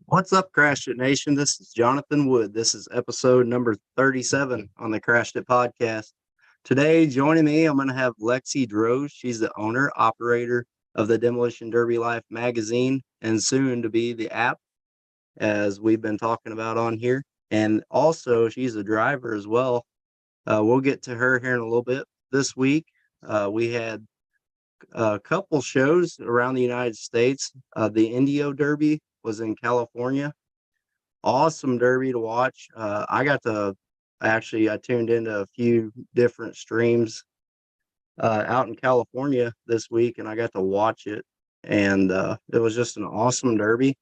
What's up, Crash It Nation? This is Jonathan Wood. This is episode number 37 on the Crashed It podcast. Today, joining me, I'm going to have Lexy Droz. She's the owner, operator of the Demolition Derby Life magazine and soon to be the app, as we've been talking about on here. And also, she's a driver as well. We'll get to her here in a little bit. This week, we had a couple shows around the United States. The Indio Derby was in California. Awesome derby to watch. I tuned into a few different streams out in California this week, and I got to watch it. And it was just an awesome derby.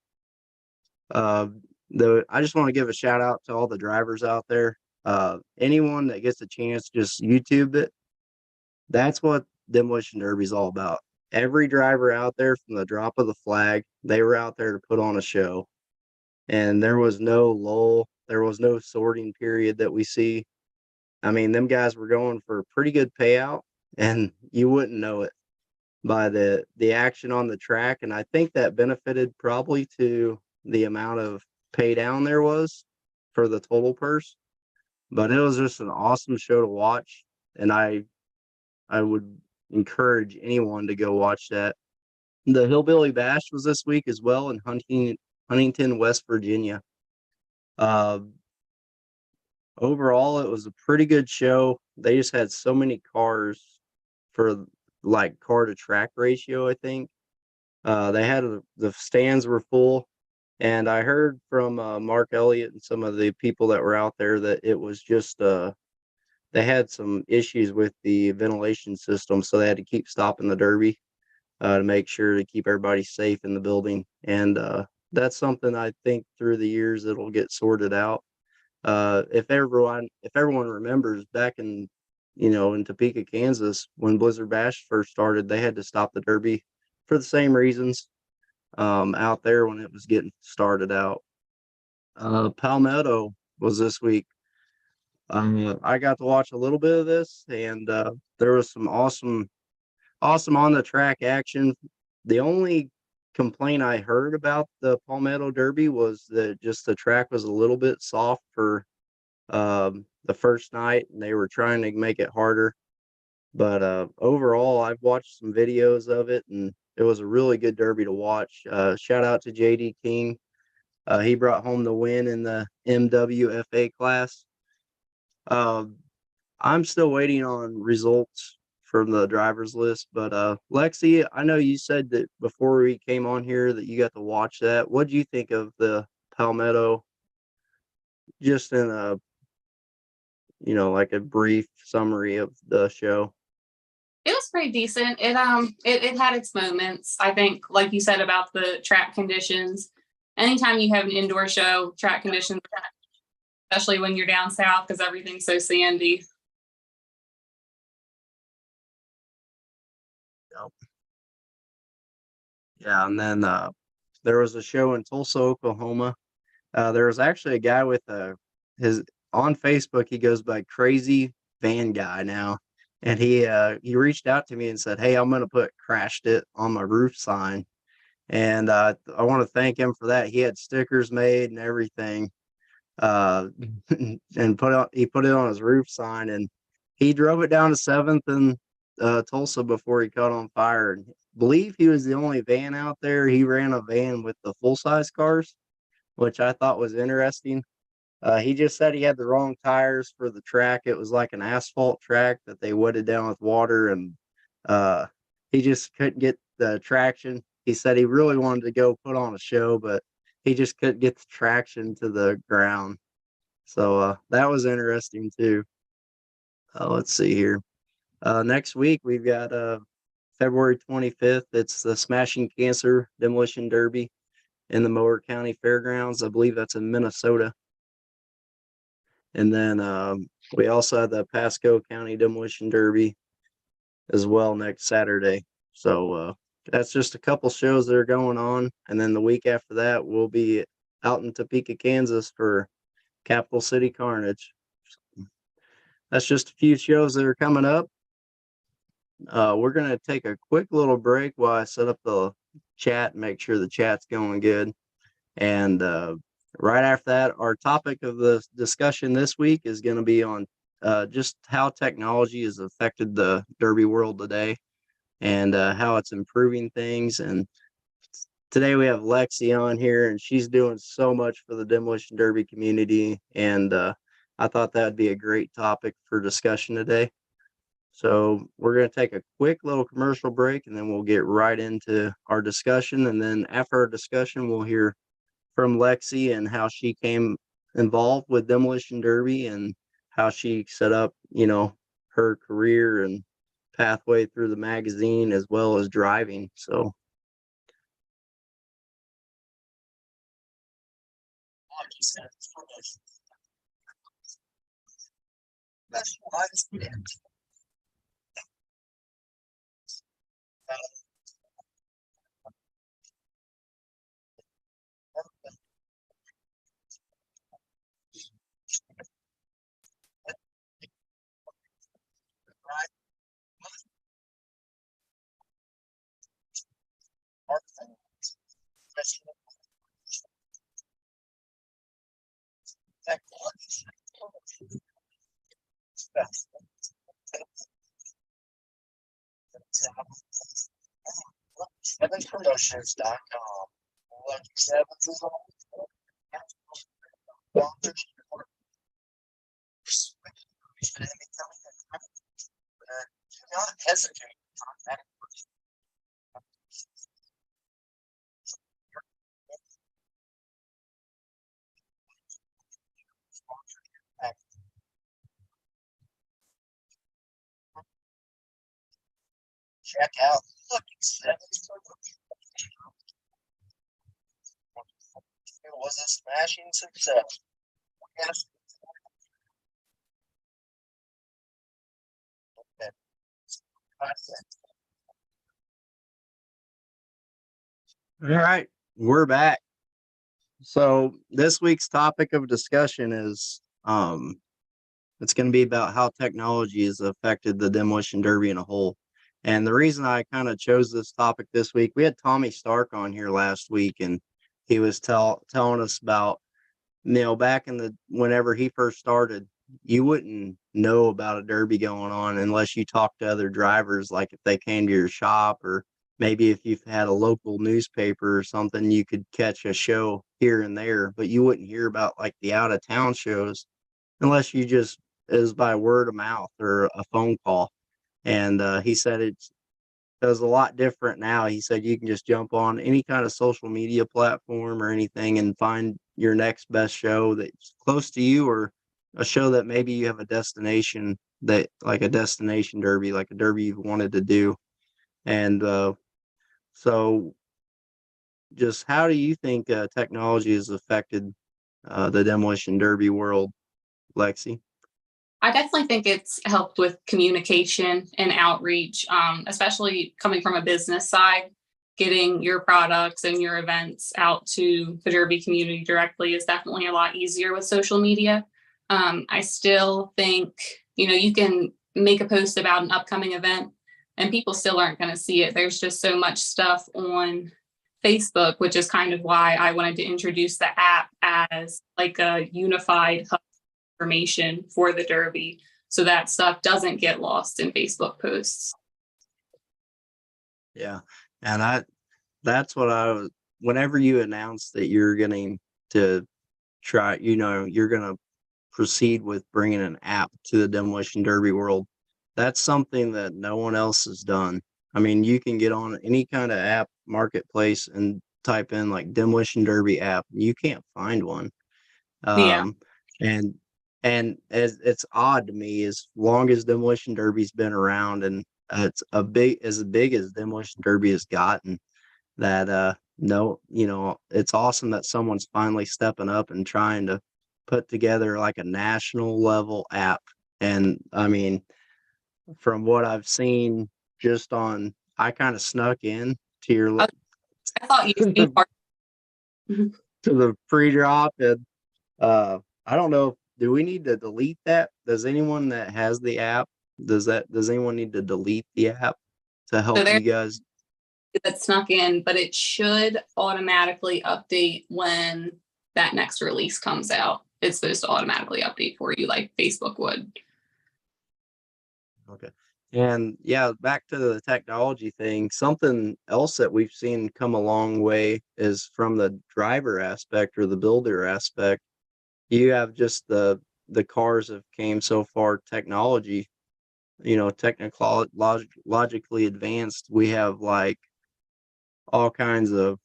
Uh, I just want to give a shout out to all the drivers out there. Anyone that gets a chance, just YouTube it. That's what Demolition Derby is all about. Every driver out there, from the drop of the flag, they were out there to put on a show. And there was no lull. There was no sorting period that we see. I mean, them guys were going for a pretty good payout, and you wouldn't know it by the action on the track. And I think that benefited probably to the amount of pay down there was for the total purse. But it was just an awesome show to watch, and I would encourage anyone to go watch that. The Hillbilly Bash was this week as well in Huntington, West Virginia. Uh, Overall, it was a pretty good show. They just had so many cars for like car to track ratio, I think. They had the stands were full, and I heard from Mark Elliott and some of the people that were out there that it was just they had some issues with the ventilation system, so they had to keep stopping the Derby to make sure to keep everybody safe in the building. And that's something I think through the years it'll get sorted out. If everyone remembers back in Topeka, Kansas, when Blizzard Bash first started, they had to stop the Derby for the same reasons out there when it was getting started out. Palmetto was this week. I got to watch a little bit of this, and there was some awesome on the track action. The only complaint I heard about the Palmetto Derby was that just the track was a little bit soft for the first night, and they were trying to make it harder. But overall, I've watched some videos of it, and it was a really good derby to watch. Shout out to JD King. He brought home the win in the MWFA class. Uh, I'm still waiting on results from the driver's list, but Lexi, I know you said that before we came on here that you got to watch that. What do you think of the Palmetto? Just in a like a brief summary of the show. It was pretty decent. It had its moments. I think, like you said about the track conditions. Anytime you have an indoor show, track conditions, especially when you're down south because everything's so sandy. Yeah, and then there was a show in Tulsa, Oklahoma. There was actually a guy with his on Facebook. He goes by Crazy Van Guy now, and he reached out to me and said, "Hey, I'm going to put Crashed It on my roof sign," and I want to thank him for that. He had stickers made and everything, and he put it on his roof sign, and he drove it down to 7th and Tulsa before he caught on fire. And I believe he was the only van out there. He ran a van with the full size cars, which I thought was interesting. He just said he had the wrong tires for the track. It was like an asphalt track that they wetted down with water, and uh, he just couldn't get the traction. He said he really wanted to go put on a show, but he just couldn't get the traction to the ground. So that was interesting too. Let's see here. Next week we've got February 25th. It's the Smashing Cancer Demolition Derby in the Mower County Fairgrounds. I believe that's in Minnesota. And then we also have the Pasco County Demolition Derby as well next Saturday. So that's just a couple shows that are going on. And then the week after that, we'll be out in Topeka, Kansas for Capital City Carnage. So that's just a few shows that are coming up. We're going to take a quick little break while I set up the chat and make sure the chat's going good. And right after that, our topic of the discussion this week is going to be on just how technology has affected the Derby world today, and how it's improving things. And today we have Lexy on here, and she's doing so much for the Demolition Derby community. And I thought that would be a great topic for discussion today. So we're going to take a quick little commercial break, and then we'll get right into our discussion. And then after our discussion, we'll hear from Lexy and how she came involved with Demolition Derby and how she set up, her career and pathway through the magazine as well as driving. So all right, we're back. So this week's topic of discussion is it's going to be about how technology has affected the Demolition Derby in a whole. And the reason I kind of chose this topic this week, we had Tommy Stark on here last week, and he was telling us about, back in the whenever he first started, you wouldn't know about a derby going on unless you talked to other drivers, like if they came to your shop, or maybe if you've had a local newspaper or something, you could catch a show here and there, but you wouldn't hear about like the out of town shows unless you just is by word of mouth or a phone call. And he said it was a lot different now. He said you can just jump on any kind of social media platform or anything and find your next best show that's close to you, or a show that maybe you have a destination, that like a destination derby, like a derby you've wanted to do. And so just how do you think technology has affected the Demolition Derby world, Lexy? I definitely think it's helped with communication and outreach, especially coming from a business side. Getting your products and your events out to the Derby community directly is definitely a lot easier with social media. I still think, you can make a post about an upcoming event and people still aren't going to see it. There's just so much stuff on Facebook, which is kind of why I wanted to introduce the app as like a unified hub information for the Derby, so that stuff doesn't get lost in Facebook posts. Yeah. And that's what I was, whenever you announced that you're going to try, you're going to proceed with bringing an app to the Demolition Derby world, that's something that no one else has done. I mean, you can get on any kind of app marketplace and type in like Demolition Derby app, you can't find one. Yeah. Um, and it's odd to me, as long as Demolition Derby's been around, and it's as big as Demolition Derby has gotten, that no, it's awesome that someone's finally stepping up and trying to put together like a national level app. And I mean, from what I've seen, I kind of snuck in to your I thought you'd be part. to the pre-drop, and I don't know, do we need to delete that? Does anyone that has the app, does anyone need to delete the app to So help there, you guys? that snuck in, but it should automatically update when that next release comes out. It's supposed to automatically update for you like Facebook would. Okay. And yeah, back to the technology thing, something else that we've seen come a long way is from the driver aspect or the builder aspect. You have just the cars have came so far technology, logically advanced. We have like all kinds of,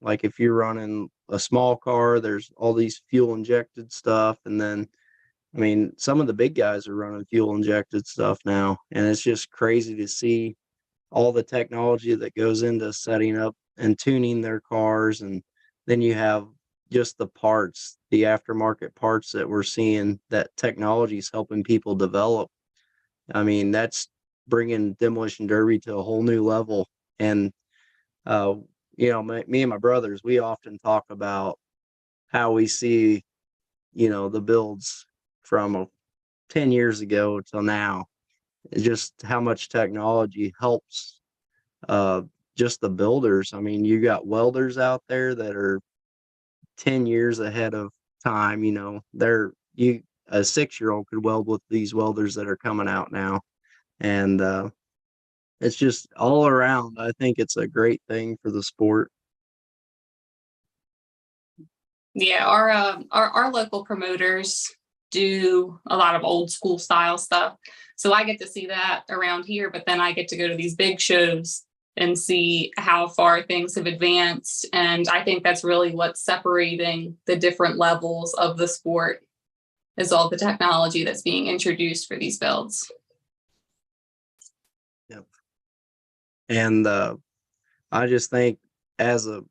like if you're running a small car, there's all these fuel injected stuff. And then, I mean, some of the big guys are running fuel injected stuff now. And it's just crazy to see all the technology that goes into setting up and tuning their cars. And then you have just the parts, the aftermarket parts that we're seeing that technology is helping people develop. I mean, that's bringing Demolition Derby to a whole new level. And uh, me and my brothers, we often talk about how we see, the builds from 10 years ago till now, just how much technology helps just the builders. I mean, you got welders out there that are 10 years ahead of time. A 6-year-old could weld with these welders that are coming out now. And it's just all around. I think it's a great thing for the sport. Yeah, our local promoters do a lot of old school style stuff. So I get to see that around here, but then I get to go to these big shows and see how far things have advanced. And I think that's really what's separating the different levels of the sport is all the technology that's being introduced for these builds. Yep. And I just think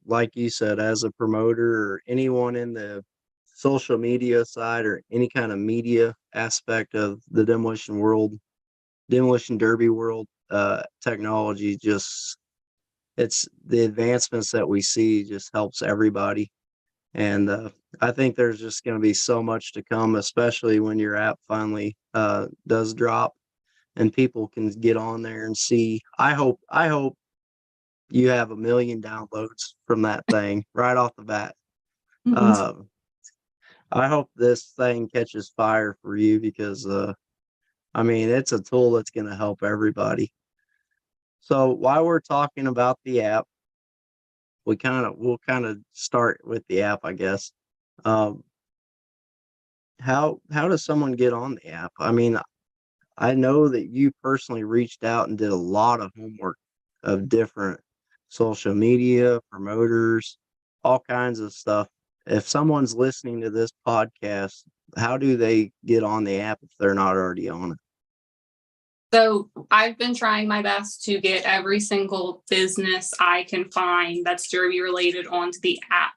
like you said, as a promoter or anyone in the social media side or any kind of media aspect of the demolition derby world, technology it's the advancements that we see just helps everybody. And I think there's just going to be so much to come, especially when your app finally does drop and people can get on there and see. I hope you have 1 million downloads from that thing right off the bat. Mm-hmm. I hope this thing catches fire for you because I mean, it's a tool that's going to help everybody. So while we're talking about the app, we'll kind of start with the app, I guess. Um, how does someone get on the app? I mean, I know that you personally reached out and did a lot of homework of different social media, promoters, all kinds of stuff. If someone's listening to this podcast, how do they get on the app if they're not already on it? So I've been trying my best to get every single business I can find that's Derby related onto the app.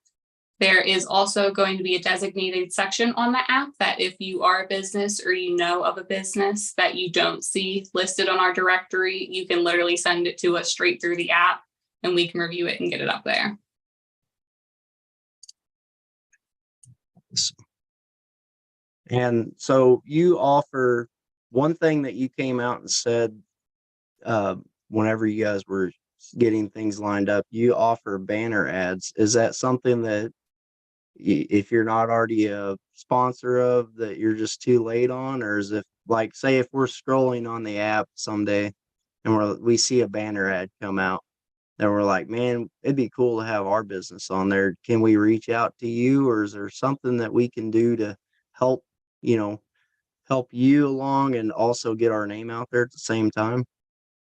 There is also going to be a designated section on the app that if you are a business or you know of a business that you don't see listed on our directory, you can literally send it to us straight through the app and we can review it and get it up there. And so you offer one thing that you came out and said whenever you guys were getting things lined up, you offer banner ads. Is that something that if you're not already a sponsor of that you're just too late on, or is it like, say if we're scrolling on the app someday and we see a banner ad come out, then we're like, man, it'd be cool to have our business on there. Can we reach out to you, or is there something that we can do to help, help you along and also get our name out there at the same time?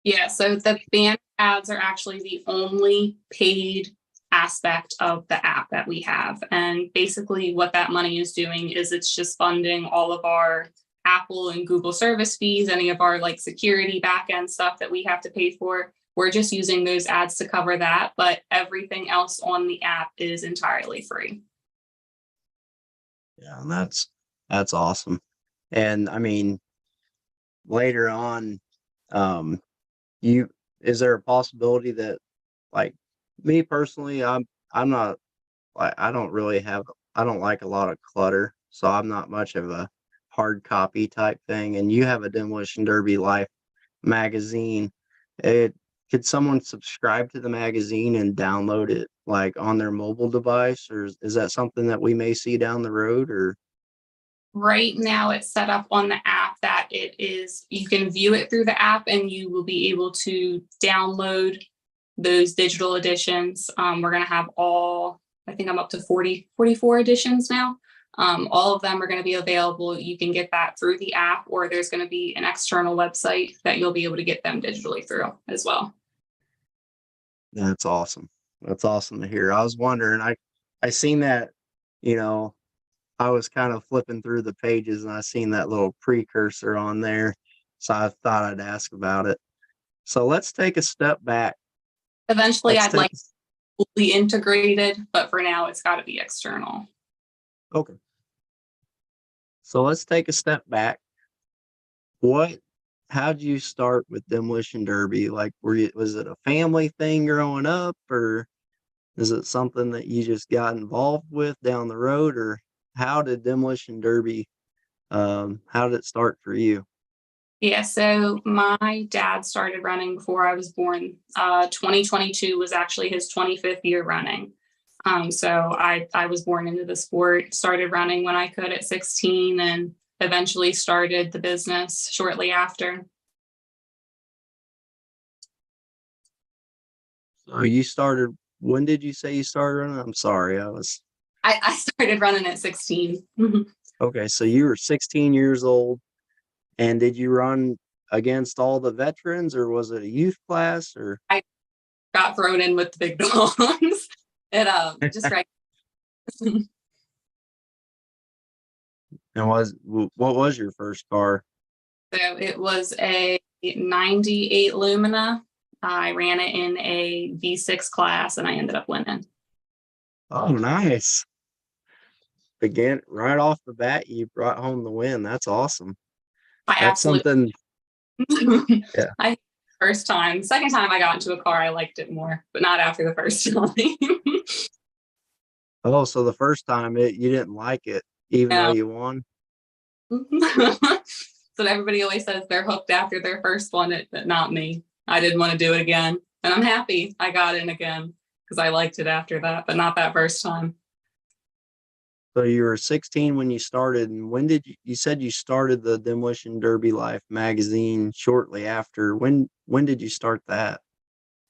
Yeah, so the banner ads are actually the only paid aspect of the app that we have. And basically what that money is doing is it's just funding all of our Apple and Google service fees, any of our like security backend stuff that we have to pay for. We're just using those ads to cover that, but everything else on the app is entirely free. Yeah, and that's awesome. And I mean, later on, um, is there a possibility that, like, me personally, I'm not like I don't like a lot of clutter, so I'm not much of a hard copy type thing. And you have a Demolition Derby Life magazine. It could someone subscribe to the magazine and download it like on their mobile device, or is that something that we may see down the road? Or Right now, it's set up on the app that it is, you can view it through the app and you will be able to download those digital editions. We're going to have all, I think I'm up to 44 editions now. All of them are going to be available. You can get that through the app, or there's going to be an external website that you'll be able to get them digitally through as well. that's awesome. That's awesome to hear. I was wondering, I seen that, you know, I was kind of flipping through the pages and I seen that little precursor on there. So I thought I'd ask about it. So let's take a step back. Eventually, Let's I'd take like fully integrated, but for now, it's got to be external. Okay. So let's take a step back. How'd you start with Demolition Derby? Like, was it a family thing growing up, or is it something that you just got involved with down the road, or how did Demolition Derby, how did it start for you? Yeah, so my dad started running before I was born. 2022 was actually his 25th year running. So I was born into the sport, started running when I could at 16, and eventually started the business shortly after. So you started, when did you say you started running? I'm sorry, I started running at 16. okay, so you were 16 years old, and did you run against all the veterans, or was it a youth class, or? I got thrown in with the big dogs. It just right. And what was your first car? So it was a 98 Lumina. I ran it in a V6 class and I ended up winning. Oh, nice. Again, right off the bat, you brought home the win. That's awesome. I That's absolutely something. Yeah. I first time. Second time I got into a car, I liked it more, but not after the first time. Oh, so the first time you didn't like it, even though No. you won? So everybody always says they're hooked after their first one, but not me. I didn't want to do it again. And I'm happy I got in again because I liked it after that, but not that first time. So you were 16 when you started, and when did you said you started the Demolition Derby Life magazine shortly after. When did you start that?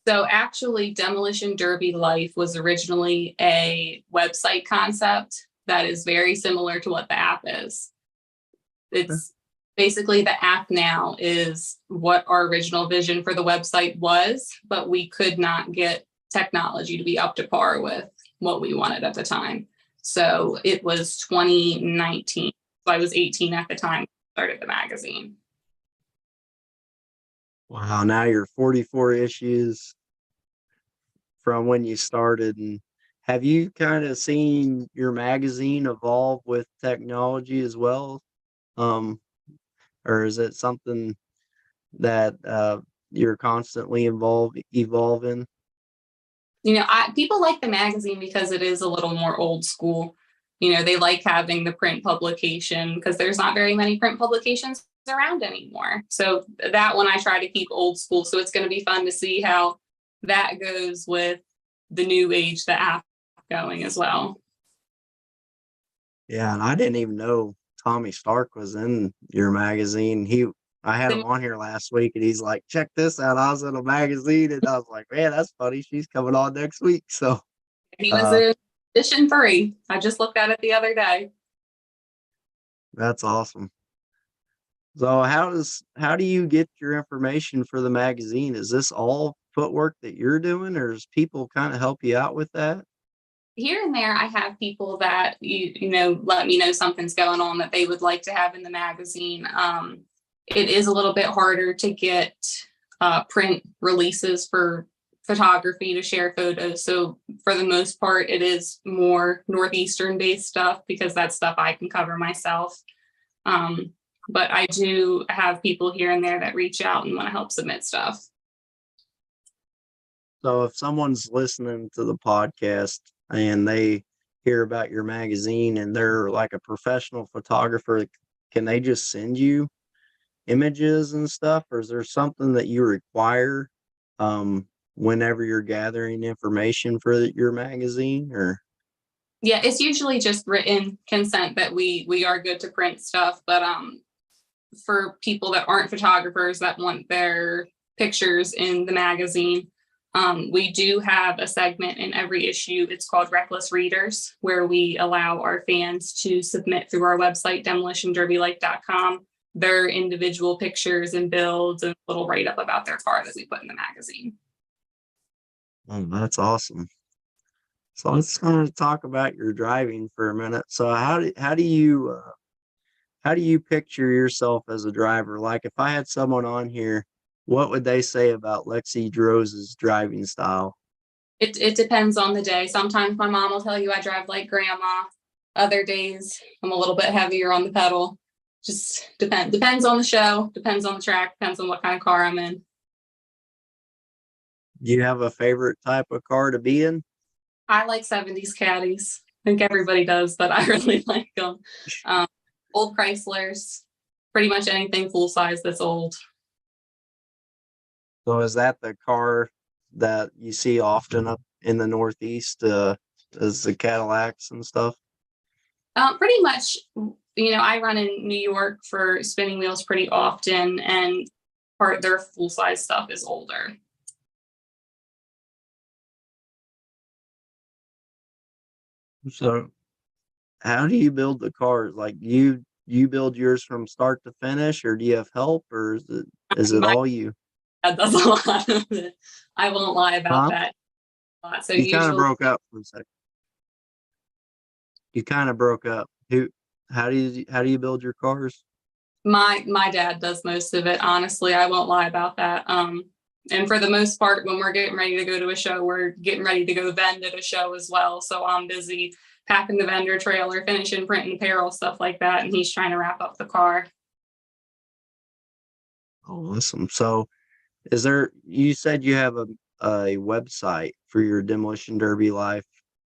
So actually, Demolition Derby Life was originally a website concept that is very similar to what the app is. It's basically the app now is what our original vision for the website was, but we could not get technology to be up to par with what we wanted at the time. So it was 2019. So I was 18 at the time I started the magazine. Wow, now you're 44 issues from when you started. And have you kind of seen your magazine evolve with technology as well? Or is it something that you're constantly evolving? People like the magazine because it is a little more old school. They like having the print publication because there's not very many print publications around anymore. So that one I try to keep old school. So it's going to be fun to see how that goes with the new age, the app going as well. Yeah, and I didn't even know Tommy Stark was in your magazine. I had him on here last week, and he's like, "Check this out! I was in a magazine," and I was like, "Man, that's funny. She's coming on next week." So He was in edition 3. I just looked at it the other day. that's awesome. So how do you get your information for the magazine? Is this all footwork that you're doing, or does people kind of help you out with that? Here and there, I have people that let me know something's going on that they would like to have in the magazine. It is a little bit harder to get print releases for photography to share photos. So for the most part, it is more Northeastern based stuff because that's stuff I can cover myself. But I do have people here and there that reach out and want to help submit stuff. So if someone's listening to the podcast and they hear about your magazine and they're like a professional photographer, can they just send you images and stuff, or is there something that you require whenever you're gathering information for your magazine, or? Yeah, it's usually just written consent that we are good to print stuff, but for people that aren't photographers that want their pictures in the magazine, we do have a segment in every issue. It's called Reckless Readers, where we allow our fans to submit through our website, demolitionderbylife.com, their individual pictures and builds and a little write up about their car that we put in the magazine. Oh, that's awesome. So let's kind of talk about your driving for a minute. So how do you picture yourself as a driver? Like if I had someone on here, what would they say about Lexy Droz's driving style? It depends on the day. Sometimes my mom will tell you I drive like grandma. Other days I'm a little bit heavier on the pedal. Just depends on the show, depends on the track, depends on what kind of car I'm in. Do you have a favorite type of car to be in? I like 70s caddies. I think everybody does, but I really like them. Old Chryslers, pretty much anything full size that's old. So is that the car that you see often up in the Northeast, as the Cadillacs and stuff? Pretty much, I run in New York for spinning wheels pretty often, and part their full size stuff is older. So how do you build the cars? Like you build yours from start to finish, or do you have help, or is it My all you? dad does a lot of it. I won't lie about Huh? that. So You kind of usually broke up for a second. You kind of broke up. How do you build your cars? my dad does most of it. Honestly, I won't lie about that. And for the most part, when we're getting ready to go to a show, we're getting ready to go vend at a show as well. So I'm busy packing the vendor trailer, finishing printing apparel, stuff like that, and he's trying to wrap up the car. Oh, awesome. So you said you have a website for your Demolition Derby Life.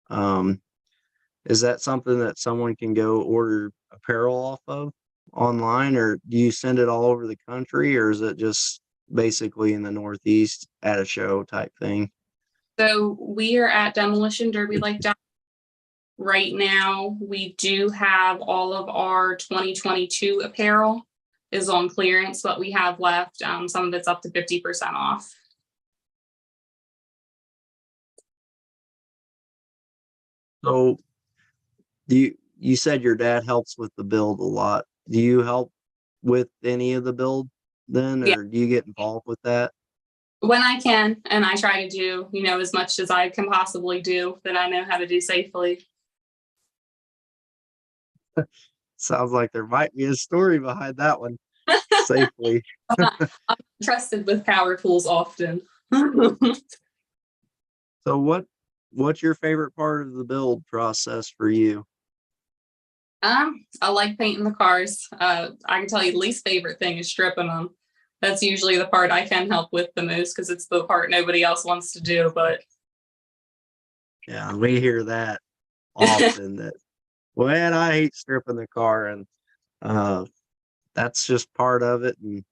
Um, is that something that someone can go order apparel off of online, or do you send it all over the country, or is it just basically in the Northeast at a show type thing? So we are at Demolition Derby like right now. We do have all of our 2022 apparel is on clearance. What we have left, some of it's up to 50% off. So you said your dad helps with the build a lot. Do you help with any of the build then, Yeah, or do you get involved with that? when I can, and I try to do, as much as I can possibly do that I know how to do safely. Sounds like there might be a story behind that one. Safely. I'm trusted with power tools often. So what's your favorite part of the build process for you? I like painting the cars. I can tell you the least favorite thing is stripping them. That's usually the part I can help with the most because it's the part nobody else wants to do. But Yeah, we hear that often that, well, man, I hate stripping the car, and uh that's just part of it. And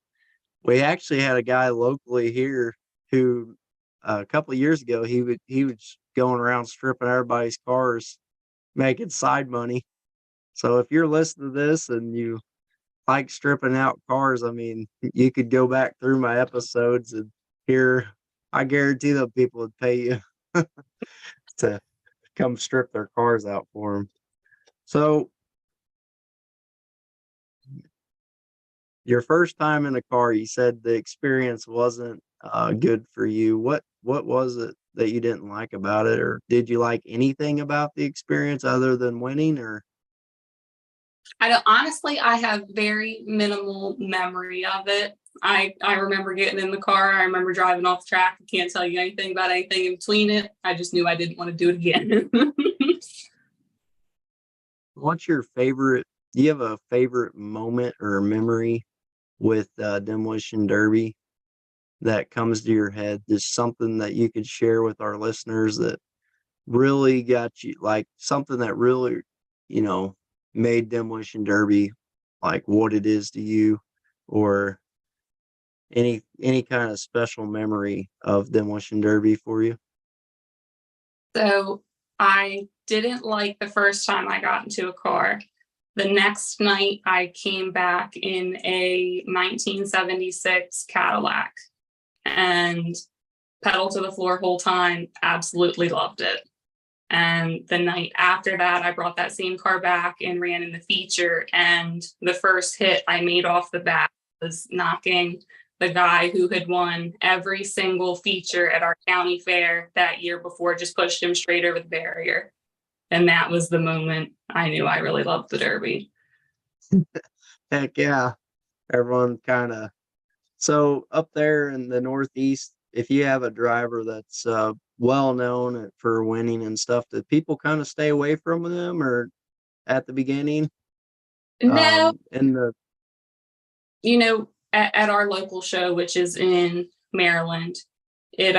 we actually had a guy locally here who a couple of years ago he was going around stripping everybody's cars, making side money. So if you're listening to this and you like stripping out cars, I mean, you could go back through my episodes and hear. I guarantee that people would pay you to come strip their cars out for them. So your first time in a car, you said the experience wasn't good for you. What was it that you didn't like about it, or did you like anything about the experience other than winning? Or I don't honestly, I have very minimal memory of it. I remember getting in the car. I remember driving off the track. I can't tell you anything about anything in between it. I just knew I didn't want to do it again. what's your favorite? Do you have a favorite moment or memory with Demolition Derby that comes to your head? Just something that you could share with our listeners that really got you, like something that really, you know, made Demolition Derby like what it is to you, or any kind of special memory of Demolition Derby for you? So I didn't like the first time I got into a car. The next night I came back in a 1976 Cadillac and pedal to the floor whole time, absolutely loved it. And the night after that, I brought that same car back and ran in the feature. And the first hit I made off the bat was knocking the guy who had won every single feature at our county fair that year before, just pushed him straight over the barrier. And that was the moment I knew I really loved the Derby. Heck yeah. Everyone kind of, so up there in the Northeast, if you have a driver that's well known for winning and stuff, do people kind of stay away from them or at the beginning? No, In the at our local show, which is in Maryland, it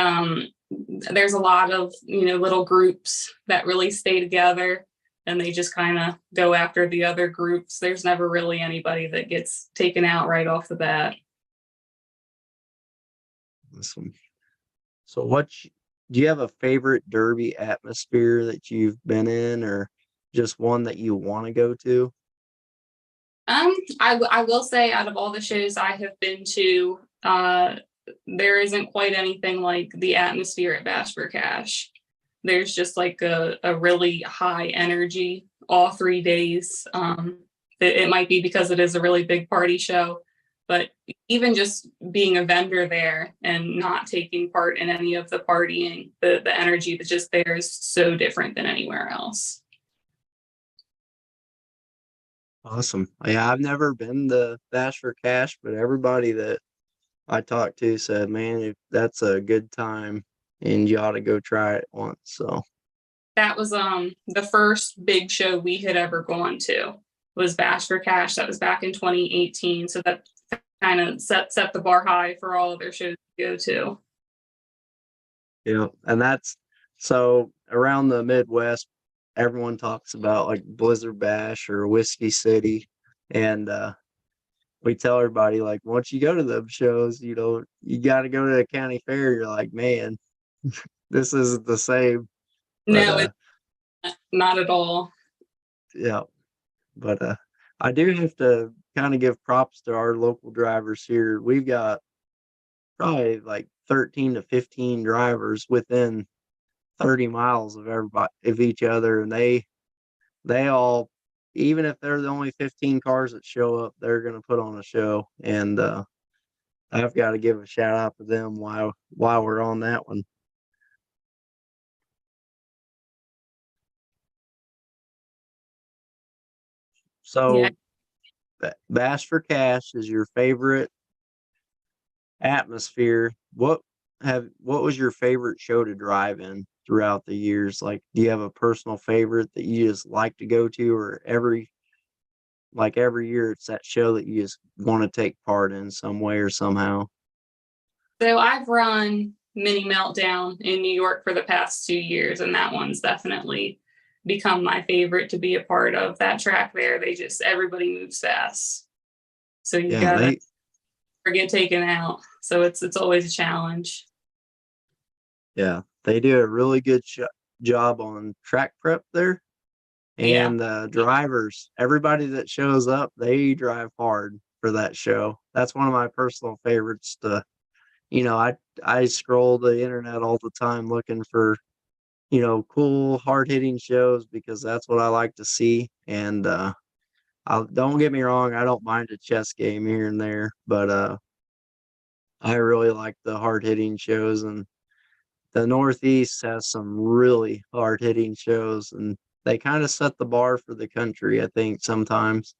there's a lot of little groups that really stay together, and they just kind of go after the other groups. There's never really anybody that gets taken out right off the bat. Awesome. So do you have a favorite Derby atmosphere that you've been in, or just one that you want to go to? I will say, out of all the shows I have been to, there isn't quite anything like the atmosphere at Bash for Cash. There's just like a really high energy all 3 days. It might be because it is a really big party show, but even just being a vendor there and not taking part in any of the partying, the energy that's just there is so different than anywhere else. Awesome. Yeah, I've never been to Bash for Cash, but everybody that I talked to said, man, if that's a good time and you ought to go try it once. So That was the first big show we had ever gone to, was Bash for Cash. That was back in 2018. So that kind of set the bar high for all other shows to go to. yeah, and that's so around the Midwest, everyone talks about like Blizzard Bash or Whiskey City. And we tell everybody, like, once you go to those shows, you got to go to the county fair. You're like, man, this isn't the same. But No, it's not at all. yeah, but I do have to kind of give props to our local drivers here. We've got probably like 13 to 15 drivers within 30 miles of everybody of each other, and they all, even if they're the only 15 cars that show up, they're going to put on a show. And I've got to give a shout out to them while we're on that one. Yeah. So Bash for Cash is your favorite atmosphere. What was your favorite show to drive in throughout the years? Like, do you have a personal favorite that you just like to go to, or every year it's that show that you just want to take part in some way or somehow? So I've run Mini Meltdown in New York for the past 2 years, and that one's definitely become my favorite to be a part of. That track there, everybody moves fast. So you gotta get taken out. So it's always a challenge. Yeah, they do a really good job on track prep there. And drivers, everybody that shows up, they drive hard for that show. That's one of my personal favorites to, I scroll the internet all the time looking for, cool, hard-hitting shows because that's what I like to see. And don't get me wrong, I don't mind a chess game here and there, but I really like the hard-hitting shows, and the Northeast has some really hard-hitting shows, and they kind of set the bar for the country, I think, sometimes.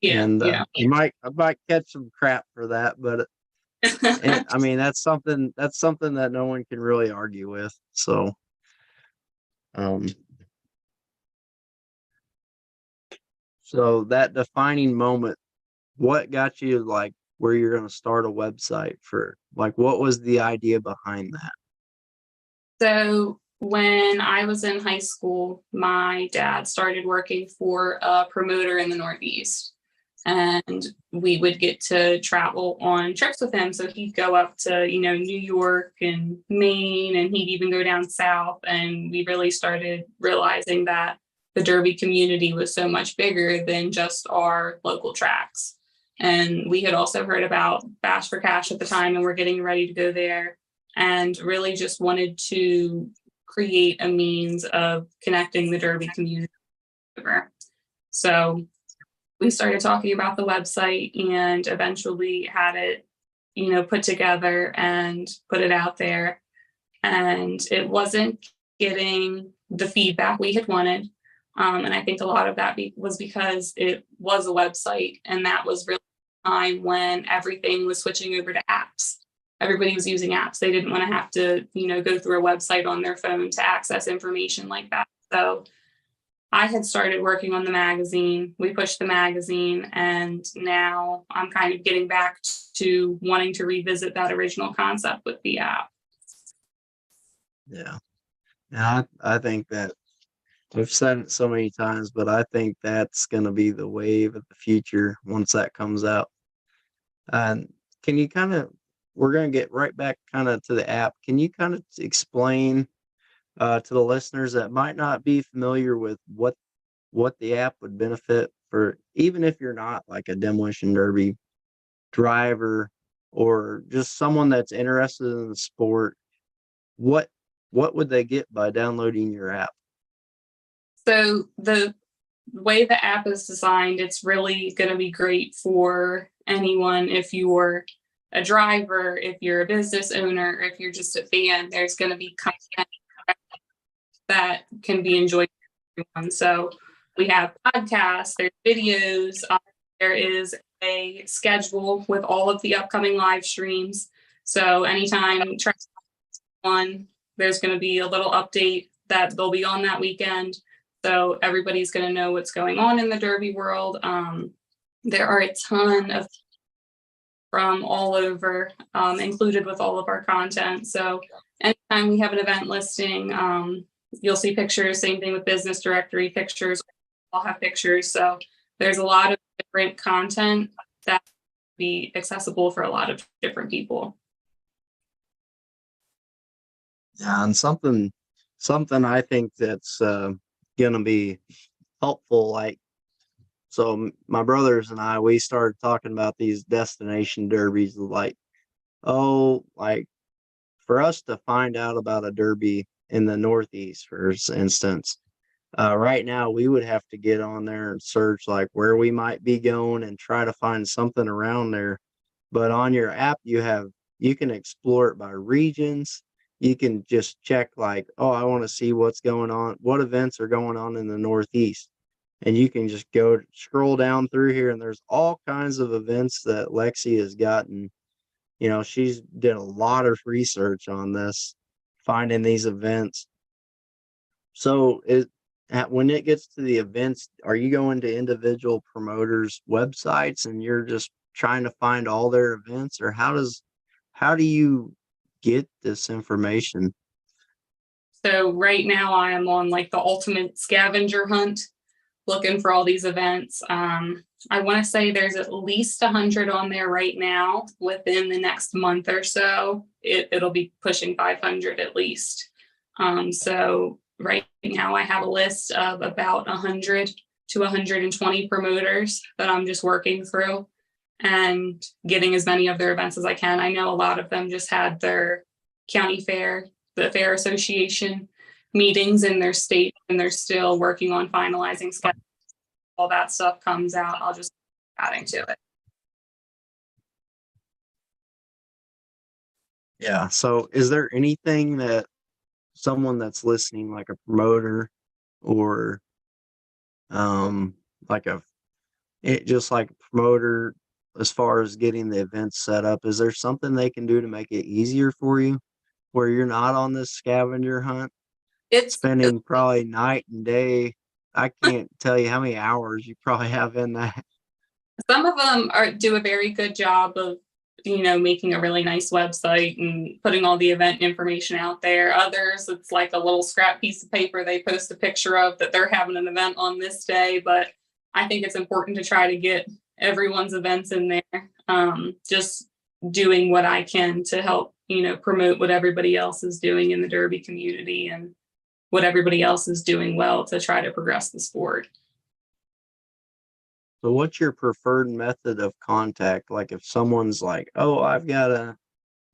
Yeah, And yeah. I might catch some crap for that, but I mean, that's something that no one can really argue with. So, um, so that defining moment, what got you like where you're going to start a website for? Like, what was the idea behind that? So when I was in high school, my dad started working for a promoter in the Northeast. and we would get to travel on trips with him. So he'd go up to, New York and Maine, and he'd even go down south. And we really started realizing that the Derby community was so much bigger than just our local tracks. And we had also heard about Bash for Cash at the time, and we're getting ready to go there, and really just wanted to create a means of connecting the Derby community. So we started talking about the website and eventually had it, put together and put it out there. And it wasn't getting the feedback we had wanted. And I think a lot of that was because it was a website, and that was really a time when everything was switching over to apps. Everybody was using apps. They didn't want to have to, go through a website on their phone to access information like that. So I had started working on the magazine. We pushed the magazine, and now I'm kind of getting back to wanting to revisit that original concept with the app. Yeah. I think that we've said it so many times, but I think that's going to be the wave of the future once that comes out. And can you we're going to get right back to the app. Can you explain to the listeners that might not be familiar with what the app would benefit for, even if you're not like a demolition derby driver or just someone that's interested in the sport, what would they get by downloading your app? So the way the app is designed, it's really going to be great for anyone. If you're a driver, if you're a business owner, if you're just a fan, there's going to be content that can be enjoyed by everyone. So we have podcasts, there's videos, there is a schedule with all of the upcoming live streams. So anytime one, there's going to be a little update that they'll be on that weekend. So everybody's going to know what's going on in the Derby world. There are a ton of from all over, included with all of our content. So anytime we have an event listing, you'll see pictures. Same thing with business directory pictures. I'll have pictures. So there's a lot of different content that will be accessible for a lot of different people. Yeah, and something I think that's gonna be helpful. Like, so my brothers and I, we started talking about these destination derbies. Like, for us to find out about a derby in the Northeast, for instance, right now we would have to get on there and search like where we might be going and try to find something around there. But on your app, you can explore it by regions. You can just check like, oh, I want to see what's going on, what events are going on in the Northeast. And you can just go scroll down through here, and there's all kinds of events that Lexy has gotten. She's did a lot of research on this, finding these events. So when it gets to the events, are you going to individual promoters' websites and you're just trying to find all their events, or how do you get this information? So right now I am on like the ultimate scavenger hunt, looking for all these events. I want to say there's at least 100 on there right now. Within the next month or so, it'll be pushing 500 at least. So right now I have a list of about 100 to 120 promoters that I'm just working through and getting as many of their events as I can. I know a lot of them just had their county fair, the fair association meetings in their state, and they're still working on finalizing schedules. All that stuff comes out, I'll just keep adding to it. Yeah. So is there anything that someone that's listening, like a promoter or just like a promoter, as far as getting the events set up, is there something they can do to make it easier for you where you're not on this scavenger hunt? It's spending probably night and day. I can't tell you how many hours you probably have in that. Some of them do a very good job of, making a really nice website and putting all the event information out there. Others, it's like a little scrap piece of paper they post a picture of that they're having an event on this day. But I think it's important to try to get everyone's events in there. Just doing what I can to help, promote what everybody else is doing in the Derby community and what everybody else is doing well to try to progress the sport. So what's your preferred method of contact? Like if someone's like, oh, I've got a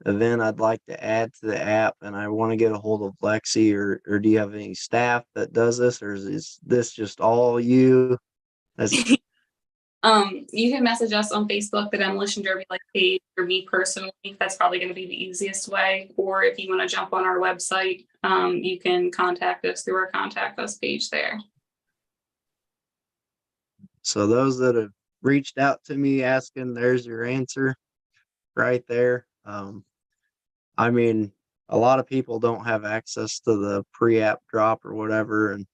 event I'd like to add to the app and I want to get a hold of Lexy, or do you have any staff that does this, or is this just all you? You can message us on Facebook, the Demolition Derby page, or me personally. That's probably going to be the easiest way. Or if you want to jump on our website, you can contact us through our contact us page there. So those that have reached out to me asking, there's your answer right there. I mean, a lot of people don't have access to the pre-app drop or whatever, and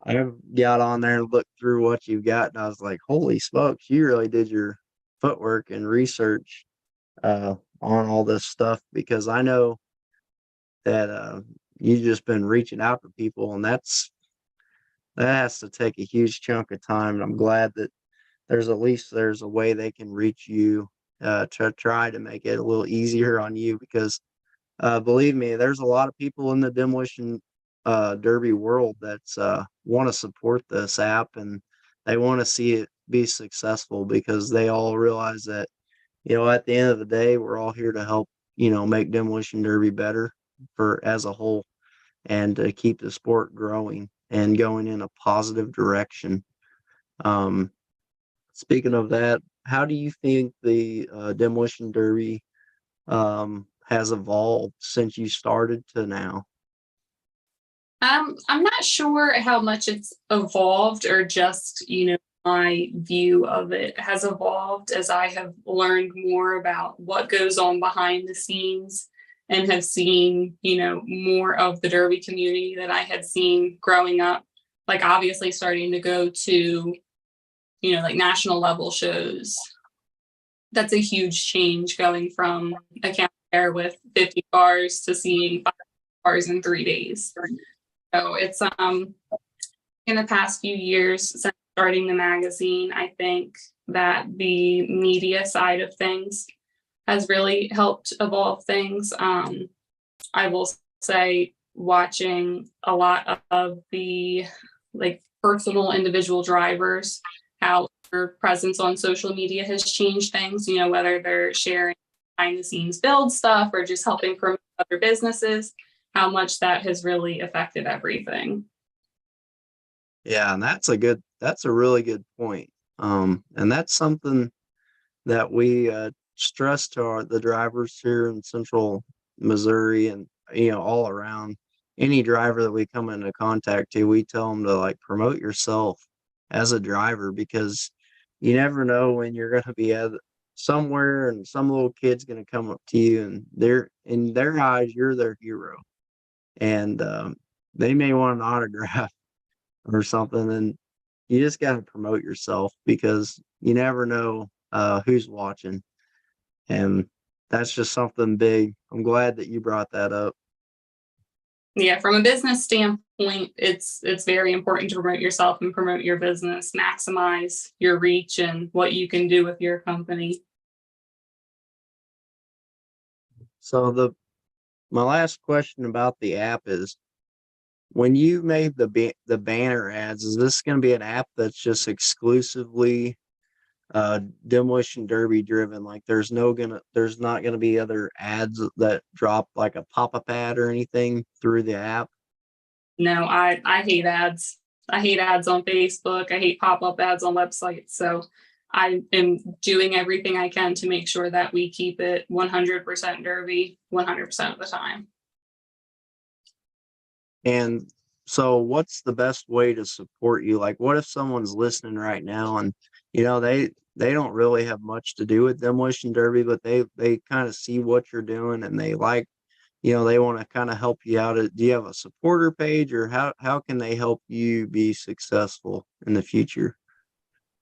I got on there and looked through what you've got, and I was like, holy smokes, you really did your footwork and research on all this stuff, because I know that you've just been reaching out to people, and that has to take a huge chunk of time. And I'm glad that there's a way they can reach you to try to make it a little easier on you, because believe me, there's a lot of people in the demolition derby world that's want to support this app, and they want to see it be successful, because they all realize that, at the end of the day, we're all here to help, make demolition derby better as a whole, and to keep the sport growing and going in a positive direction. Speaking of that, how do you think the demolition derby has evolved since you started to now? I'm not sure how much it's evolved, or just, my view of it has evolved as I have learned more about what goes on behind the scenes, and have seen, more of the derby community that I had seen growing up. Like obviously starting to go to, national level shows. That's a huge change, going from a county fair with 50 cars to seeing 5 cars in 3 days. So it's in the past few years since starting the magazine, I think that the media side of things has really helped evolve things. I will say, watching a lot of the personal individual drivers, how their presence on social media has changed things, whether they're sharing behind the scenes build stuff or just helping promote other businesses, how much that has really affected everything. Yeah, and that's a really good point. And that's something that we stress to the drivers here in Central Missouri, and all around. Any driver that we come into contact to, we tell them to promote yourself as a driver, because you never know when you're going to be at somewhere and some little kid's going to come up to you, and in their eyes, you're their hero, and they may want an autograph or something, and you just got to promote yourself, because you never know who's watching, and that's just something big. I'm glad that you brought that up. Yeah, from a business standpoint, it's very important to promote yourself and promote your business, maximize your reach and what you can do with your company. So my last question about the app is, when you made the banner ads, is this going to be an app that's just exclusively demolition derby driven? There's not going to be other ads that drop, like a pop-up ad or anything through the app? No, I hate ads. I hate ads on Facebook. I hate pop-up ads on websites. So I am doing everything I can to make sure that we keep it 100% derby 100% of the time. And so what's the best way to support you? What if someone's listening right now and, they don't really have much to do with demolition derby, but they kind of see what you're doing, and they they want to kind of help you out. Do you have a supporter page, or how can they help you be successful in the future?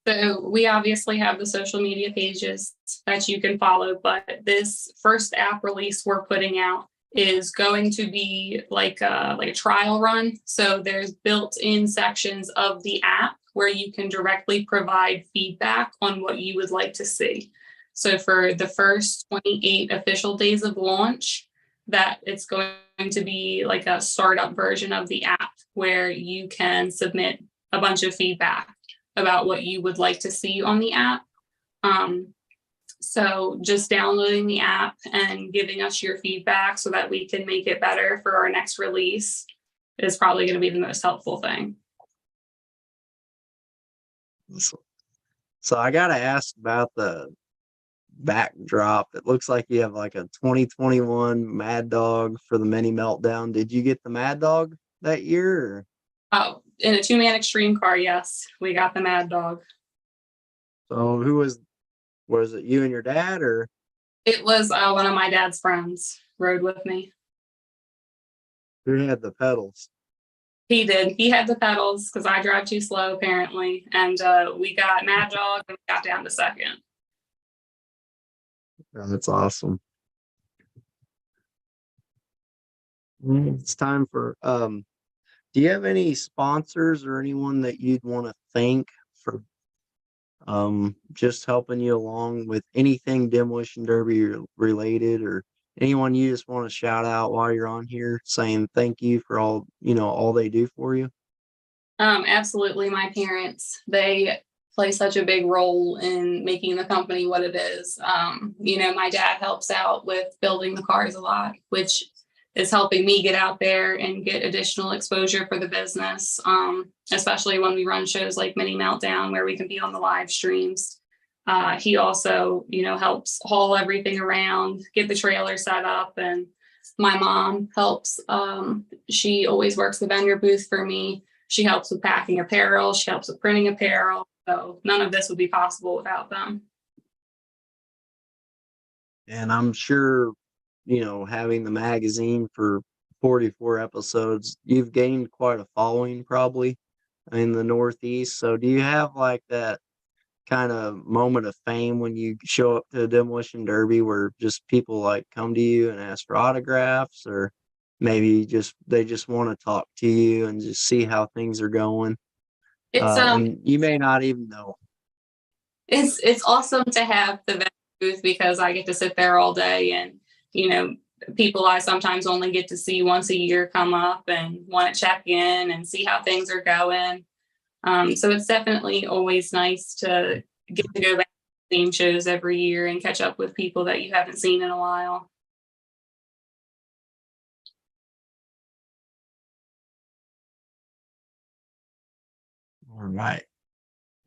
So we obviously have the social media pages that you can follow, but this first app release we're putting out is going to be like a trial run. So there's built-in sections of the app where you can directly provide feedback on what you would like to see. So for the first 28 official days of launch, that it's going to be like a startup version of the app where you can submit a bunch of feedback about what you would like to see on the app. So just downloading the app and giving us your feedback so that we can make it better for our next release is probably going to be the most helpful thing. So I got to ask about the backdrop. It looks like you have like a 2021 Mad Dog for the mini meltdown. Did you get the Mad Dog that year? Or? Oh, in a 2-man extreme car, yes, we got the Mad Dog. So who was it you and your dad, or? It was one of my dad's friends rode with me. Who had the pedals? He did. He had the pedals because I drive too slow apparently. And we got Mad Dog and we got down to second. Oh, that's awesome. It's time for do you have any sponsors or anyone that you'd want to thank for just helping you along with anything Demolition Derby related, or anyone you just want to shout out while you're on here saying thank you for all they do for you? Absolutely. My parents, they play such a big role in making the company what it is. My dad helps out with building the cars a lot, which is helping me get out there and get additional exposure for the business, especially when we run shows like Mini Meltdown where we can be on the live streams. He also, helps haul everything around, get the trailer set up, and my mom helps. She always works the vendor booth for me. She helps with packing apparel. She helps with printing apparel. So none of this would be possible without them. And I'm sure, having the magazine for 44 episodes, you've gained quite a following probably in the Northeast. So do you have like that kind of moment of fame when you show up to a Demolition Derby where just people like come to you and ask for autographs, or maybe they just want to talk to you and just see how things are going? And you may not even know. It's awesome to have the vendor booth because I get to sit there all day, and people I sometimes only get to see once a year come up and want to check in and see how things are going. So it's definitely always nice to get to go back to the same shows every year and catch up with people that you haven't seen in a while. All right.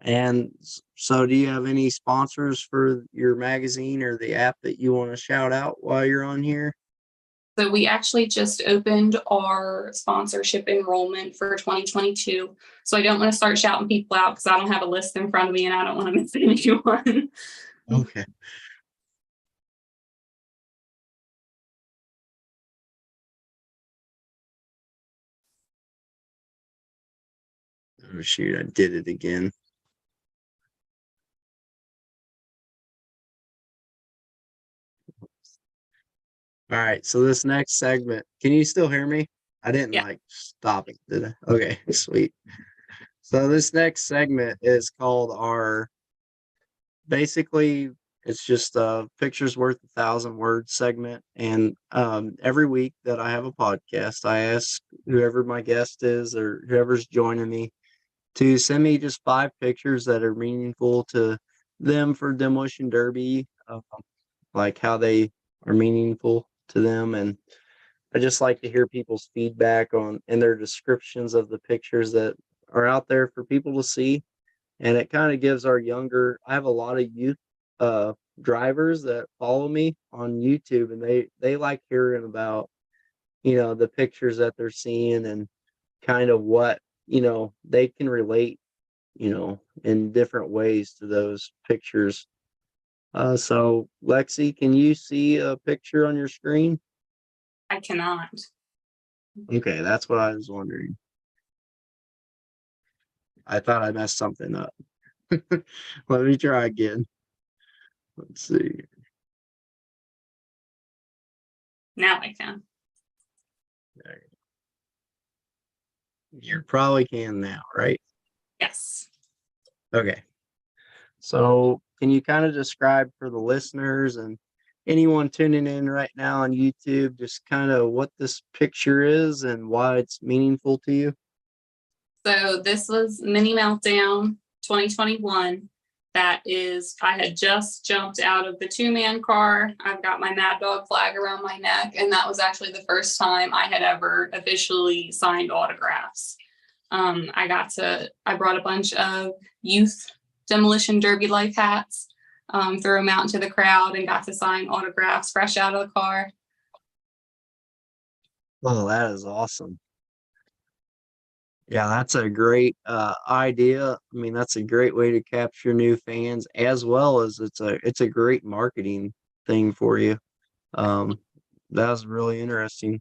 And so do you have any sponsors for your magazine or the app that you want to shout out while you're on here? So we actually just opened our sponsorship enrollment for 2022. So I don't want to start shouting people out because I don't have a list in front of me and I don't want to miss anyone. Okay. Oh shoot, I did it again. All right, so this next segment, can you still hear me? I didn't Yeah. stop it, did I? Okay, sweet. So this next segment is called basically it's just a pictures worth 1,000 words segment. And every week that I have a podcast, I ask whoever my guest is or whoever's joining me to send me just 5 pictures that are meaningful to them for Demolition Derby, like how they are meaningful to them. And I just like to hear people's feedback on and their descriptions of the pictures that are out there for people to see. And it kind of gives I have a lot of youth drivers that follow me on YouTube, and they like hearing about, the pictures that they're seeing and kind of what, they can relate, in different ways to those pictures. So Lexi, can you see a picture on your screen? I cannot. Okay, that's what I was wondering. I thought I messed something up. Let me try again. Let's see. Now I can. You probably can now, right? Yes. Okay. So can you kind of describe for the listeners and anyone tuning in right now on YouTube, just kind of what this picture is and why it's meaningful to you? So this was Mini Meltdown 2021. That is, I had just jumped out of the 2-man car. I've got my Mad Dog flag around my neck, and that was actually the first time I had ever officially signed autographs. I brought a bunch of youth demolition derby life hats, threw them out into the crowd, and got to sign autographs fresh out of the car. Oh, that is awesome. Yeah, that's a great idea. I mean, that's a great way to capture new fans, as well as it's a great marketing thing for you. Um, that was really interesting.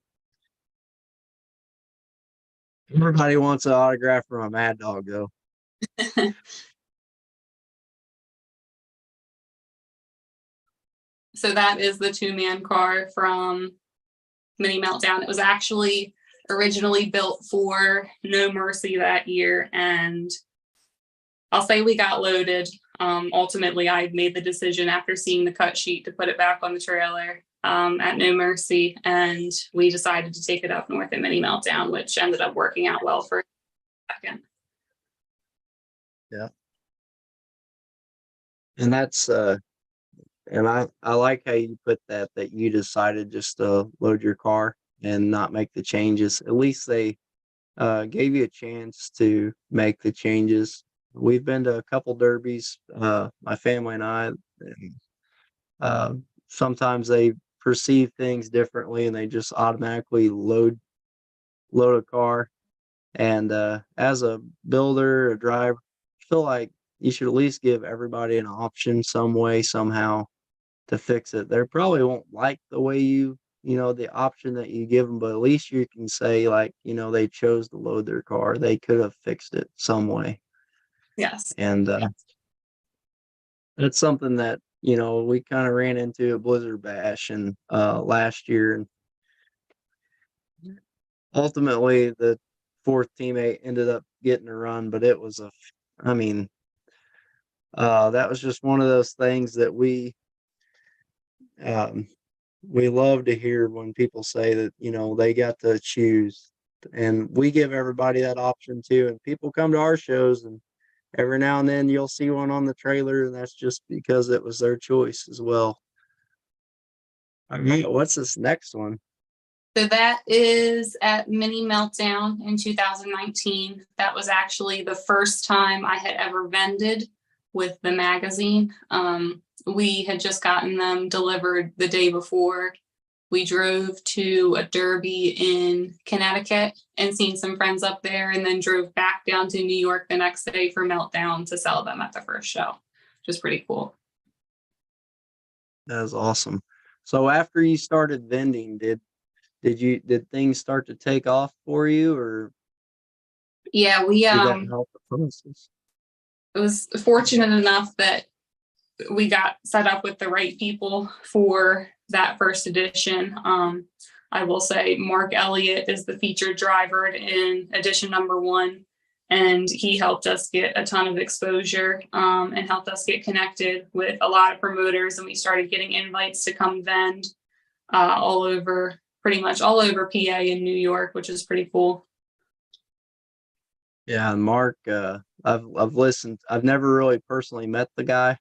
Everybody wants an autograph from a Mad Dog, though. So that is the 2-man car from Mini Meltdown. It was actually originally built for No Mercy that year, and I'll say we got loaded. Ultimately, I made the decision after seeing the cut sheet to put it back on the trailer at No Mercy, and we decided to take it up north at Mini Meltdown, which ended up working out well for a second. Yeah. And that's and I like how you put that you decided just to load your car and not make the changes. At least they gave you a chance to make the changes. We've been to a couple derbies, my family and I, and sometimes they perceive things differently and they just automatically load a car. And as a builder, a driver, I feel like you should at least give everybody an option some way, somehow to fix it. They probably won't like the way the option that you give them, but at least you can say, like, they chose to load their car. They could have fixed it some way. Yes. And it's something that, we kind of ran into at Blizzard Bash and last year. And ultimately, the fourth teammate ended up getting a run, but I mean, that was just one of those things that um, we love to hear when people say that, they got to choose. And we give everybody that option too. And people come to our shows, and every now and then you'll see one on the trailer, and that's just because it was their choice as well. All right, what's this next one? So that is at Mini Meltdown in 2019. That was actually the first time I had ever vended with the magazine. We had just gotten them delivered the day before. We drove to a derby in Connecticut and seen some friends up there, and then drove back down to New York the next day for Meltdown to sell them at the first show, which is pretty cool. That is awesome. So after you started vending, did things start to take off for you, or Yeah, did that help the process? it was fortunate enough that we got set up with the right people for that first edition. I will say Mark Elliott is the featured driver in edition number 1, and he helped us get a ton of exposure and helped us get connected with a lot of promoters, and we started getting invites to come vend pretty much all over PA and New York, which is pretty cool. Yeah, and Mark, I've listened. I've never really personally met the guy,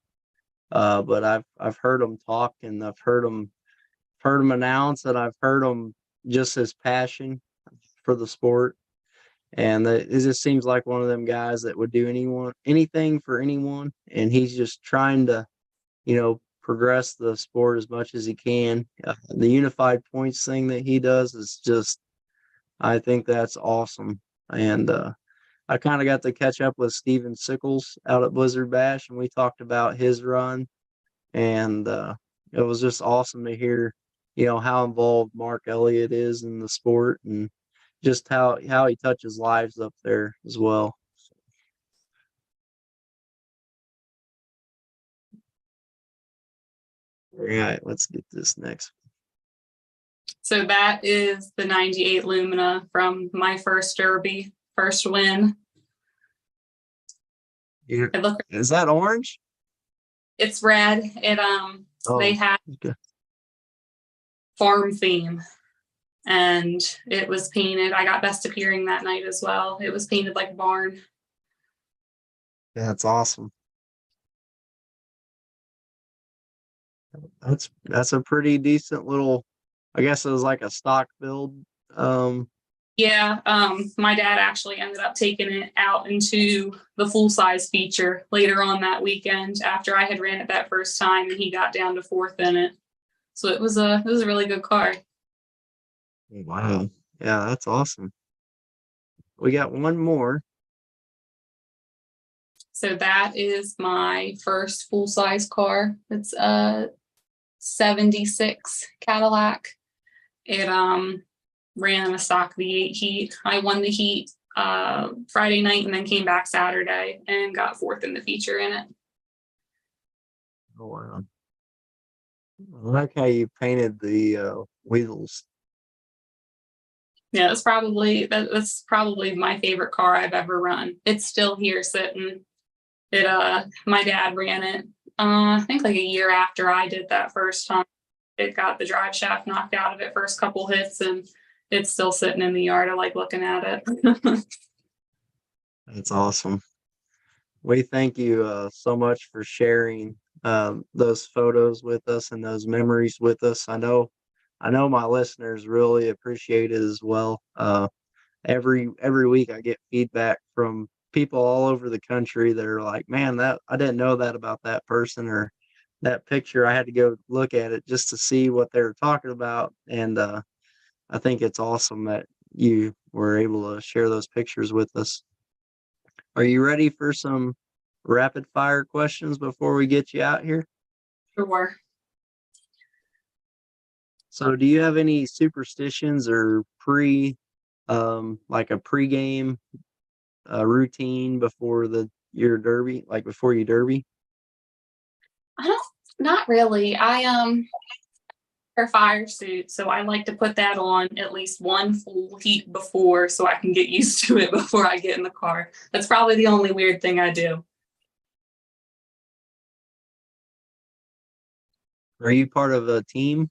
but I've heard him talk, and I've heard him announce, and I've heard him just his passion for the sport, and it just seems like one of them guys that would do anything for anyone, and he's just trying to, progress the sport as much as he can. The unified points thing that he does is just, I think that's awesome, and I kind of got to catch up with Steven Sickles out at Blizzard Bash, and we talked about his run, and it was just awesome to hear, how involved Mark Elliott is in the sport, and just how he touches lives up there as well. All right, let's get this next. So that is the 98 Lumina from my first derby, first win. It looked, Is that orange? it's red. They Oh, had okay. farm theme, and it was painted. I got best appearing that night as well. It was painted like a barn. That's awesome. That's a pretty decent little. I guess it was like a stock build. Um, Yeah, my dad actually ended up taking it out into the full size feature later on that weekend after I had ran it that first time, and he got down to fourth in it. So it was a really good car. wow. Yeah, that's awesome. We got one more. So that is my first full size car. It's a 76 Cadillac. It ran in a stock V8 heat. I won the heat Friday night and then came back Saturday and got fourth in the feature in it. Oh wow. I like how you painted the wheels. Yeah, that's probably my favorite car I've ever run. It's still here sitting. It my dad ran it I think like a year after I did that first time. It got the drive shaft knocked out of it first couple hits, and it's still sitting in the yard. I like looking at it. That's awesome. We thank you so much for sharing those photos with us and those memories with us. I know my listeners really appreciate it as well. Every week I get feedback from people all over the country that are like, "Man, that I didn't know that about that person," or that picture. I had to go look at it just to see what they were talking about. And I think it's awesome that you were able to share those pictures with us. Are you ready for some rapid fire questions before we get you out here? Sure. So, do you have any superstitions or like a pregame routine before your derby, like before you derby? I don't, not really. I wear a fire suit, so I like to put that on at least one full heat before, so I can get used to it before I get in the car. That's probably the only weird thing I do. Are you part of a team?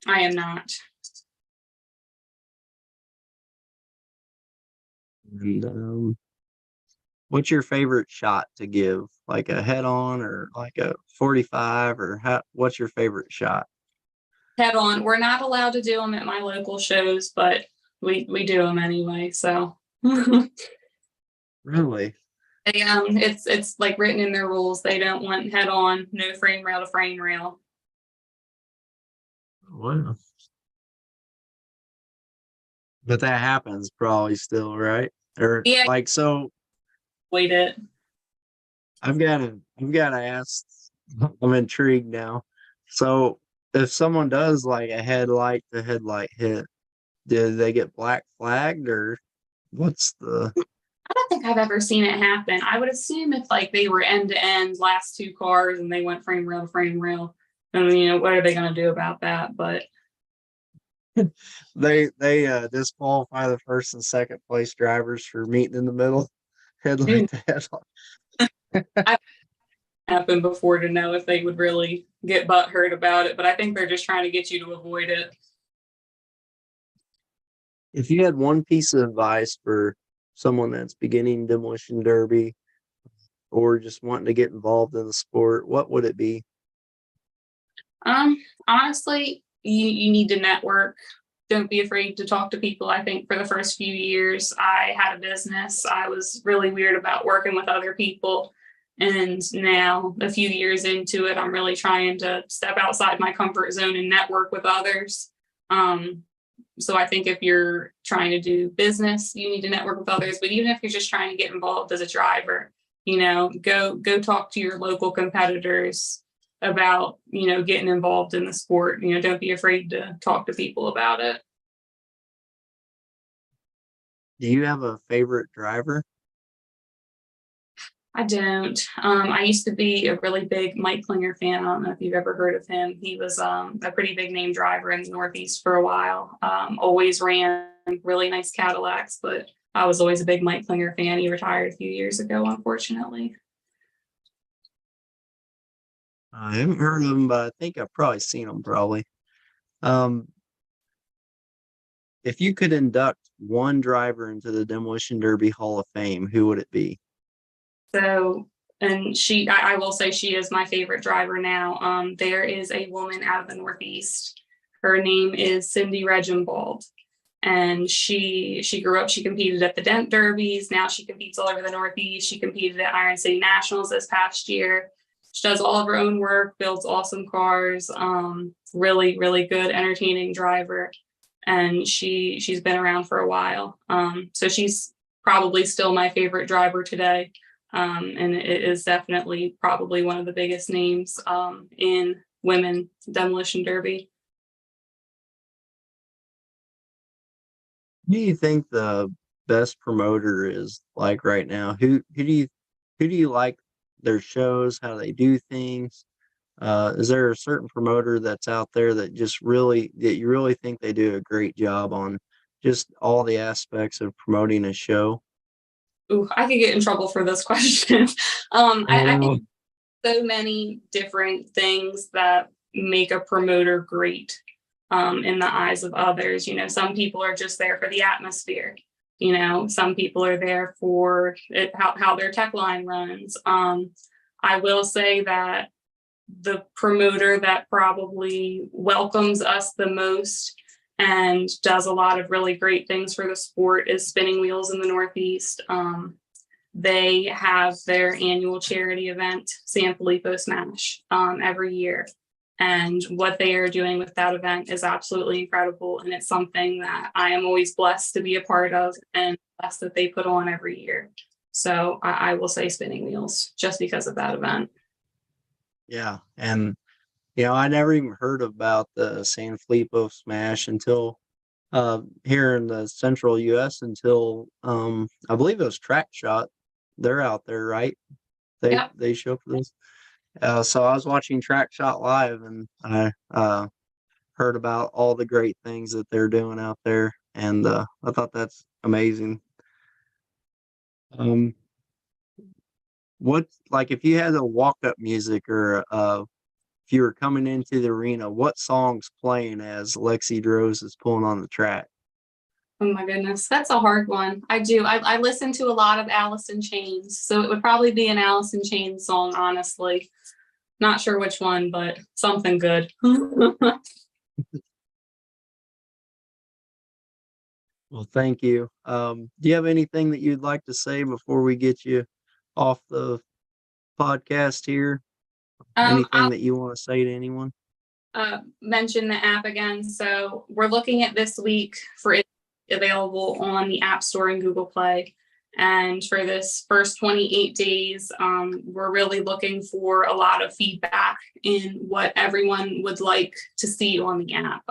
I am not. And what's your favorite shot to give? Like a head on or like a 45 or what's your favorite shot? Head on. We're not allowed to do them at my local shows, but we do them anyway. So Really? it's like written in their rules. They don't want head on, no frame rail to frame rail. Wow. But that happens probably still, right? Or Yeah, like so wait it. I've gotta ask. I'm intrigued now. So if someone does like a headlight to headlight hit, do they get black flagged or what's the I don't think I've ever seen it happen. I would assume if like they were end to end last two cars and they went frame rail to frame rail, and what are they going to do about that? But they disqualify the first and second place drivers for meeting in the middle headlight to headlight. I've happened before to know if they would really get butthurt about it. But I think they're just trying to get you to avoid it. If you had one piece of advice for someone that's beginning demolition derby or just wanting to get involved in the sport, what would it be? Honestly, you need to network. Don't be afraid to talk to people. I think for the first few years I had a business, I was really weird about working with other people. And now, a few years into it, I'm really trying to step outside my comfort zone and network with others. So I think if you're trying to do business, you need to network with others. But even if you're just trying to get involved as a driver, go talk to your local competitors about getting involved in the sport. Don't be afraid to talk to people about it. Do you have a favorite driver? I don't. I used to be a really big Mike Klinger fan. I don't know if you've ever heard of him. He was a pretty big name driver in the Northeast for a while. Always ran really nice Cadillacs, but I was always a big Mike Klinger fan. He retired a few years ago, unfortunately. I haven't heard of him, but I think I've probably seen him probably. Um, if you could induct one driver into the Demolition Derby Hall of Fame, who would it be? So, and I will say she is my favorite driver now. There is a woman out of the Northeast. Her name is Cindy Reginbald. And she grew up, she competed at the Dent Derbies. Now she competes all over the Northeast. She competed at Iron City Nationals this past year. She does all of her own work, builds awesome cars, really, really good, entertaining driver. And she's been around for a while. So she's probably still my favorite driver today. And it is definitely probably one of the biggest names in women demolition derby. Who do you think the best promoter is like right now? Who do you like their shows, how they do things? Is there a certain promoter that's out there that you really think they do a great job on just all the aspects of promoting a show? Ooh, I could get in trouble for this question. I think so many different things that make a promoter great in the eyes of others. Some people are just there for the atmosphere. Some people are there for how their tech line runs. I will say that the promoter that probably welcomes us the most and does a lot of really great things for the sport is Spinning Wheels in the Northeast. They have their annual charity event, San Filippo Smash, every year. And what they are doing with that event is absolutely incredible. And it's something that I am always blessed to be a part of and blessed that they put on every year. So I will say Spinning Wheels just because of that event. Yeah, and I never even heard about the San Filippo Smash until here in the central US until I believe it was Track Shot. They're out there, right? They Yep. they show for this. So I was watching Track Shot live, and I heard about all the great things that they're doing out there, and I thought that's amazing. Um, what like if you had a walk up music or if you were coming into the arena, what song's playing as Lexy Droz is pulling on the track? Oh my goodness, that's a hard one. I do. I listen to a lot of Alice in Chains, so it would probably be an Alice in Chains song, honestly. Not sure which one, but something good. Well, thank you. Do you have anything that you'd like to say before we get you off the podcast here? Anything I'll that you want to say to anyone? mention the app again. So we're looking at this week for it available on the App Store and Google Play. And for this first 28 days, we're really looking for a lot of feedback in what everyone would like to see on the app.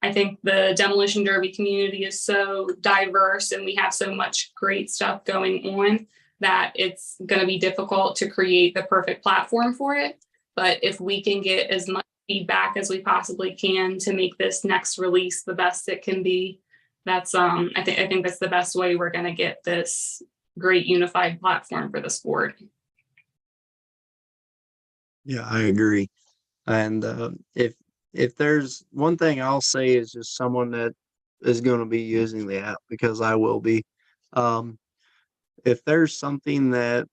I think the Demolition Derby community is so diverse and we have so much great stuff going on that it's going to be difficult to create the perfect platform for it. But if we can get as much feedback as we possibly can to make this next release the best it can be, that's I think that's the best way we're going to get this great unified platform for the sport. Yeah, I agree. And if there's one thing I'll say is just someone that is going to be using the app because I will be. Um, if there's something that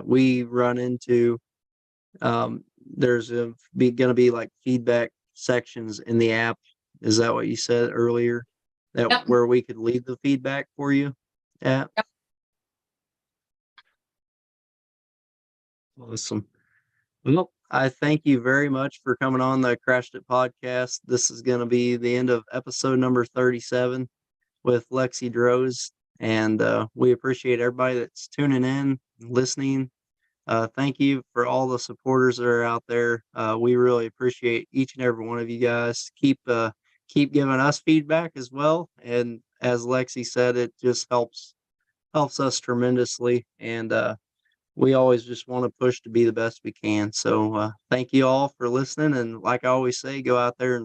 we run into, there's going to be like feedback sections in the app. Is that what you said earlier? That Yep. where we could leave the feedback for you at? Yep. Awesome. Well, I thank you very much for coming on the Crashed It podcast. This is going to be the end of episode number 37 with Lexy Droz. And we appreciate everybody that's tuning in, listening. Thank you for all the supporters that are out there. We really appreciate each and every one of you guys. Keep giving us feedback as well. And as Lexy said, it just helps us tremendously. And we always just want to push to be the best we can. So thank you all for listening. And like I always say, go out there and